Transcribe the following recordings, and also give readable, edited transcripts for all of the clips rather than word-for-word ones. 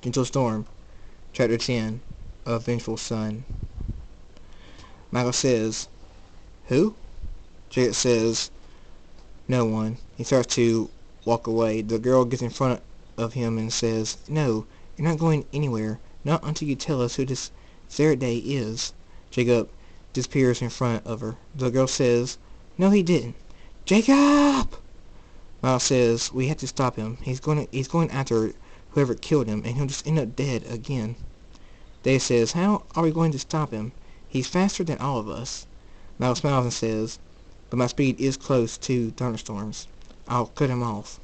Gentle Storm, Chapter 10, A Vengeful Son. Michael says, "Who?" Jacob says, "No one." He starts to walk away. The girl gets in front of him and says, "No, you're not going anywhere. Not until you tell us who this Faraday is." Jacob disappears in front of her. The girl says, "No, he didn't." "Jacob!" Miles says, "We have to stop him. He's going after whoever killed him, and he'll just end up dead again." Dave says, "How are we going to stop him? He's faster than all of us." Miles smiles and says, "But my speed is close to thunderstorms. I'll cut him off."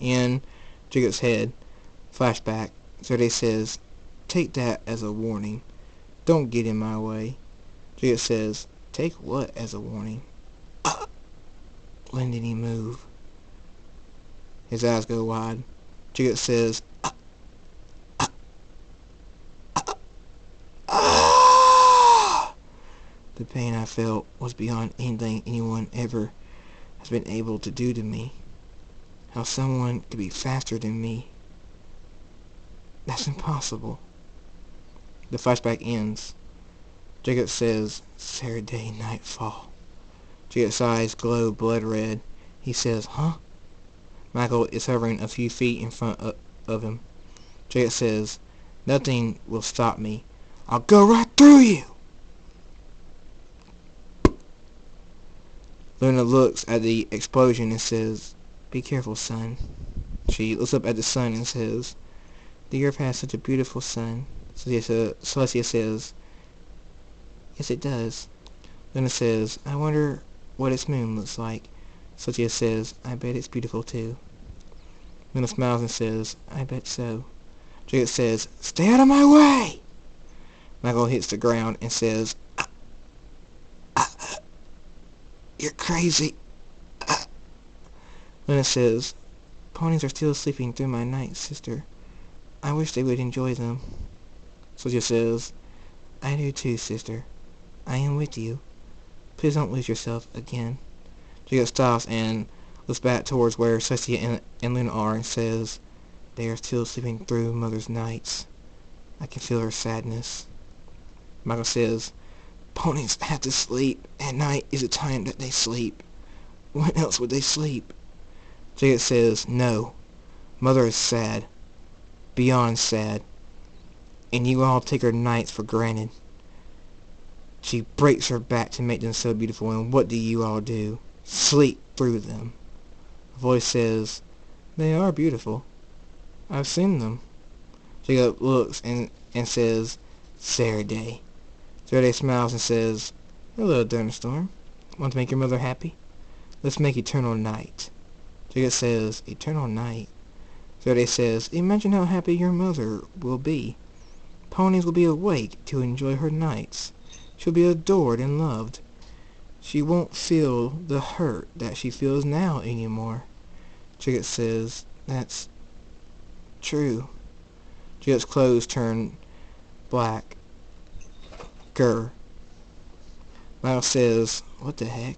In Jacob's head, flashback, Faraday says, "Take that as a warning. Don't get in my way." Jacob says, "Take what as a warning?" When did he move? His eyes go wide. Jacob says, The pain I felt was beyond anything anyone ever has been able to do to me. How someone could be faster than me. That's impossible. The flashback ends. Jacob says, "Saturday nightfall." Jacob's eyes glow blood red. He says, "Huh?" Michael is hovering a few feet in front of him. Jacob says, "Nothing will stop me. I'll go right through you." Luna looks at the explosion and says, "Be careful, son." She looks up at the sun and says, "The earth has such a beautiful sun." Celestia says, "Yes, it does." Luna says, "I wonder what its moon looks like." Celestia says, "I bet it's beautiful too." Luna smiles and says, "I bet so." Jacob says, "Stay out of my way!" Michael hits the ground and says, "You're crazy." Luna says, "Ponies are still sleeping through my night, sister. I wish they would enjoy them." Celestia says, "I do too, sister. I am with you. Please don't lose yourself again." Jacob stops and looks back towards where Celestia and Luna are and says, "They are still sleeping through Mother's nights. I can feel her sadness." Michael says, "Ponies have to sleep. At night is the time that they sleep. When else would they sleep?" Jacob says, "No. Mother is sad. Beyond sad. And you all take her nights for granted. She breaks her back to make them so beautiful, and what do you all do? Sleep through them." A voice says, "They are beautiful. I've seen them." Jacob looks and says, "Faraday." Faraday smiles and says, "Hello, Thunderstorm. Want to make your mother happy? Let's make eternal night." Jacob says, "Eternal night?" Faraday says, "Imagine how happy your mother will be. Ponies will be awake to enjoy her nights. She'll be adored and loved. She won't feel the hurt that she feels now anymore." Jacob says, "That's true." Jacob's clothes turn black. Grr. Miles says, "What the heck?"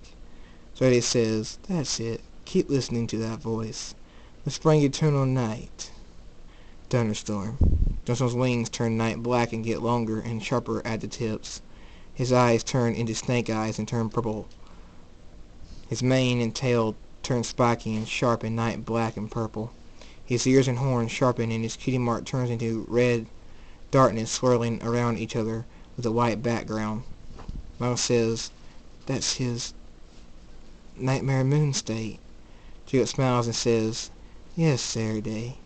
Faraday says, "That's it. Keep listening to that voice. Let's bring eternal night." Thunderstorm. Thunderstorm's wings turn night black and get longer and sharper at the tips. His eyes turn into snake eyes and turn purple. His mane and tail turn spiky and sharp and night black and purple. His ears and horns sharpen and his cutie mark turns into red darkness swirling around each other with a white background. Miles says, "That's his nightmare moon state." Jacob smiles and says, "Yes, Faraday.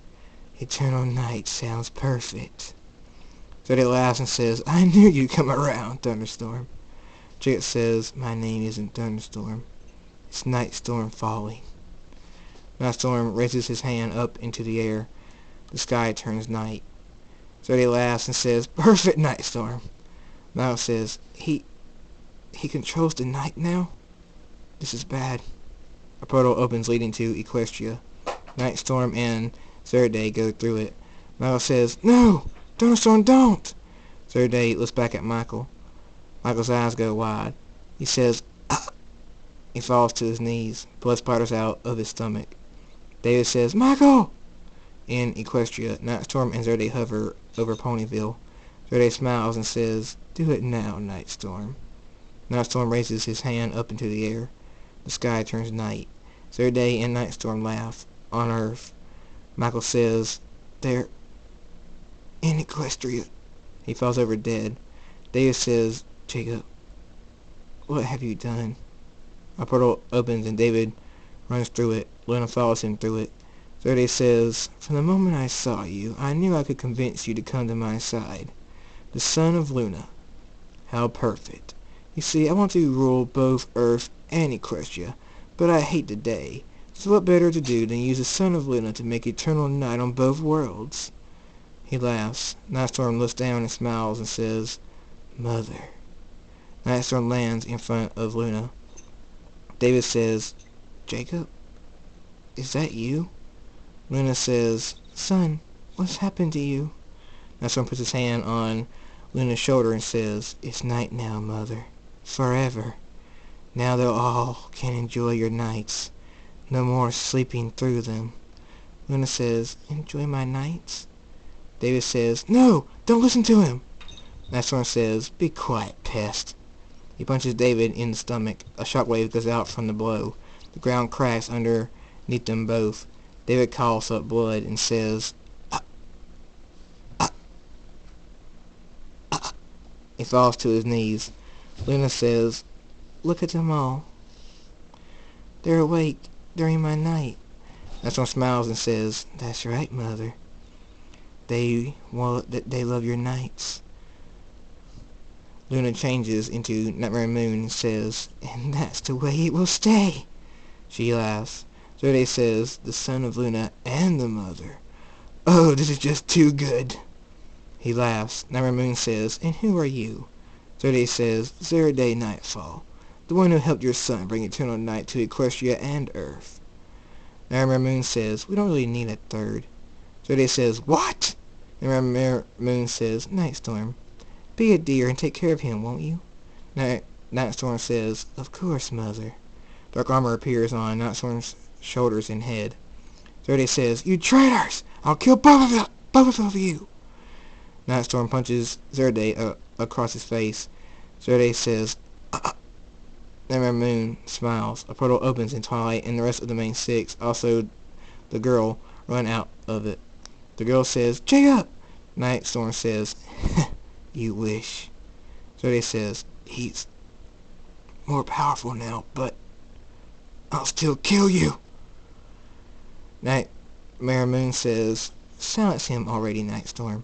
Eternal night sounds perfect." Faraday laughs and says, "I knew you'd come around, Thunderstorm." Jacob says, "My name isn't Thunderstorm. It's Night Storm Falling." Night Storm raises his hand up into the air. The sky turns night. Faraday laughs and says, "Perfect, Night Storm." Miles says, He controls the night now? This is bad." A portal opens leading to Equestria. Night Storm and Faraday go through it. Michael says, "No! Thunderstorm, don't!" Faraday looks back at Michael. Michael's eyes go wide. He says, "Ah!" He falls to his knees. Blood splatters out of his stomach. David says, "Michael!" in Equestria, Nightstorm and Zerde hover over Ponyville. Zerde smiles and says, "Do it now, Nightstorm." Nightstorm raises his hand up into the air. The sky turns night. Zerde and Nightstorm laugh. On Earth, Michael says, "They're in Equestria." He falls over dead. David says, "Jacob, what have you done?" A portal opens and David runs through it. Luna follows him through it. Zerde says, "From the moment I saw you, I knew I could convince you to come to my side. The son of Luna. How perfect. You see, I want to rule both Earth and Equestria, but I hate the day. So what better to do than use the son of Luna to make eternal night on both worlds?" He laughs. Nightstorm looks down and smiles and says, "Mother." Nightstorm lands in front of Luna. David says, "Jacob, is that you?" Luna says, "Son, what's happened to you?" Nightstorm puts his hand on Luna's shoulder and says, "It's night now, Mother. Forever. Now they'll all can enjoy your nights. No more sleeping through them." Luna says, "Enjoy my nights?" David says, "No! Don't listen to him!" Nightstorm says, "Be quiet, pest." He punches David in the stomach. A shockwave goes out from the blow. The ground cracks underneath them both. David coughs up blood and says, "Ah, ah, ah." He falls to his knees. Luna says, "Look at them all. They're awake during my night." Nightstorm smiles and says, "That's right, Mother. They love your nights." Luna changes into Nightmare Moon and says, "And that's the way it will stay." She laughs. Zerde says, "The son of Luna and the mother. Oh, this is just too good." He laughs. Nightmare Moon says, "And who are you?" Zerde says, "Zerde Nightfall, the one who helped your son bring eternal night to Equestria and Earth." Nightmare Moon says, "We don't really need a third." Zerde says, "What?" Nightmare Moon says, "Nightstorm, be a dear and take care of him, won't you?" Nightstorm says, "Of course, Mother." Dark armor appears on Nightstorm's shoulders and head. Zerde says, "You traitors! I'll kill both of you!" Nightstorm punches Zerde across his face. Zerde says, Nightmare Moon smiles. A portal opens and Twilight and the rest of the main six, also the girl, run out of it. The girl says, "Jacob!" Nightstorm says, "You wish." Zerde says, "He's more powerful now, but I'll still kill you." Nightmare Moon says, "Silence him already, Nightstorm."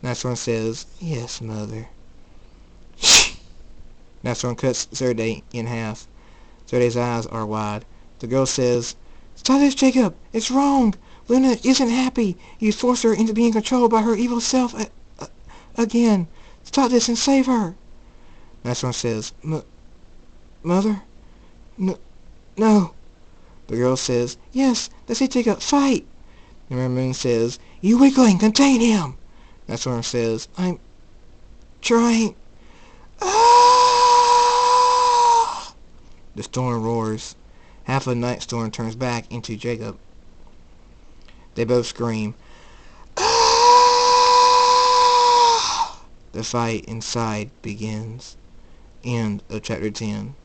Nightstorm says, "Yes, Mother." Nightstorm cuts Zerde in half. Zerde's eyes are wide. The girl says, "Stop this, Jacob! It's wrong! Luna isn't happy. You forced her into being controlled by her evil self again. Stop this and save her." Nightstorm says, "Mother? No." The girl says, "Yes, that's it, Jacob. Fight!" Nightmare Moon says, "You weakling, contain him!" Nightstorm says, "I'm trying." Ah! The storm roars. Half of Nightstorm turns back into Jacob. They both scream. Ah! The fight inside begins. End of chapter 10.